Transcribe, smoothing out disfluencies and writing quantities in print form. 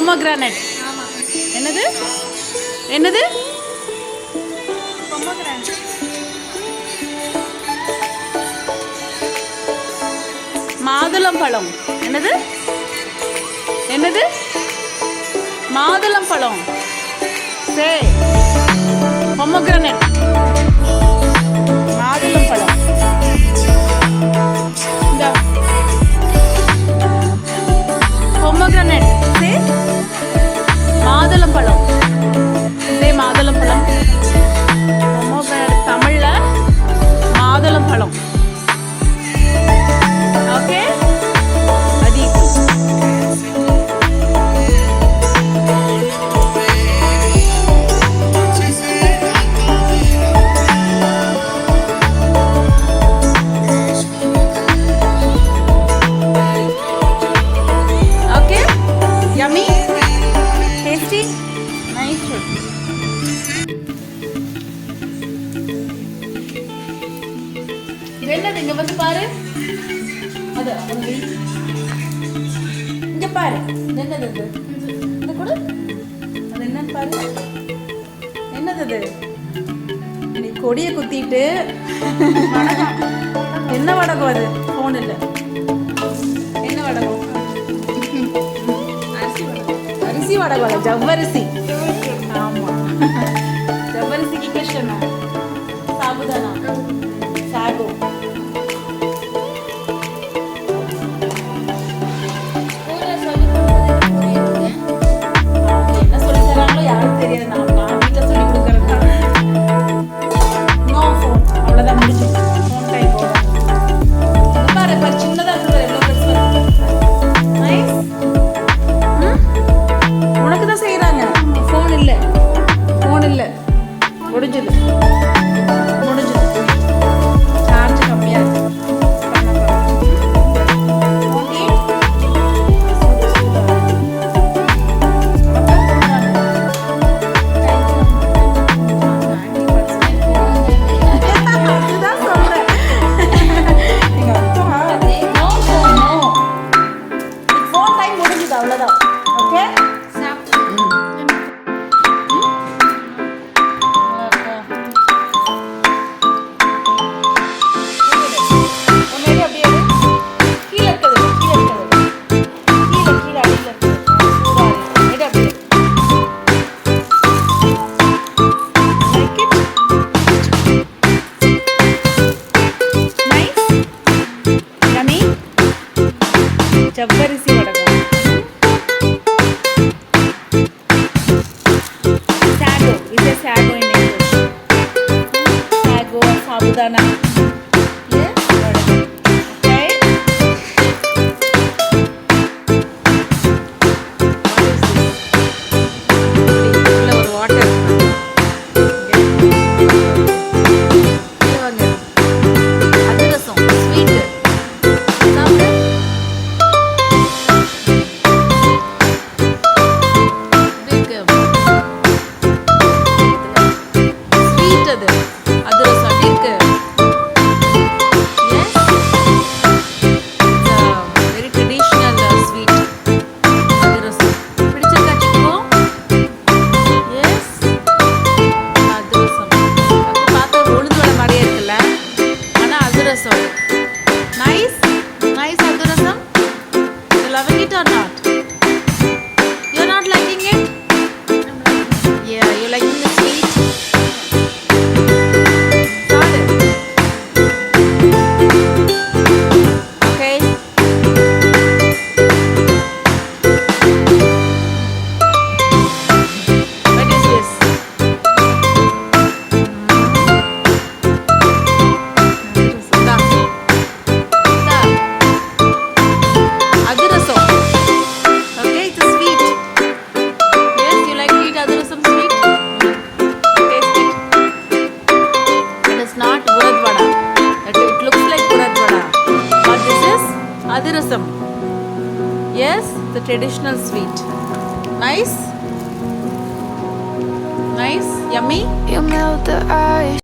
Pomegranate. என்னது என்னது? Pomegranate. மாதுளம்பழம். என்னது என்னது? மாதுளம்பழம். சே பொமோகிரானட். மாதுளம்பழம். இந்த பொமோகிரானட். சே மாதுளம்பழம். சே மாதுளம்பழம். பொமோகிரானட் தமிழ்ல மாதுளம்பழம். ஓகே அதி. Okay yummy tasty nice food. என்னது இங்க வந்து பாரு. அது இங்க பாரு. என்னது இது? இது கூட அது என்னன்னு பாரு. என்னது இது? நீ கொடியை குத்திட்டு என்ன வடகம் அது? ஃபோன் இல்லை. என்ன வடகம்? அரிசி வடகம். ஜவ்வரிசி. ஆமா ஜவ்வரிசிக்கு கொஸ்டின் சாபுதானா சாகு. என்ன சொல்லி தராங்களோ யாரும் தெரியாது. நான் வீட்டில் சொல்லி கொடுக்குறேன். No phone. அவ்வளோதான் முடிச்சு. ஃபோன் டைம் போதும். பாரு பாரு சின்னதாக இருக்குது. எவ்வளோ பெருசு நைஸ். உனக்கு தான் செய்கிறாங்க. ஃபோன் இல்லை. ஃபோன் இல்லை. முடிஞ்சது முடிஞ்சது. சார்ஜ் கம்மியாக இருக்கு. அவ்வளோதான். ஓகே ஜவ்வரிசி வடகம். சாகோ. இது sago in English. Sago sabudana. Yes, வடகம். Okay. இதுல ஒரு வாட்டர். அதிரசம் ஸ்வீட். சாப்பிடு. Nice, nice adurasam. You loving it or not? You're not liking it? Yeah, you liking the sweet? Got it. Okay. What is this? Adhirasam. Yes, the traditional sweet. Nice? Nice? Yummy? You melt the ice.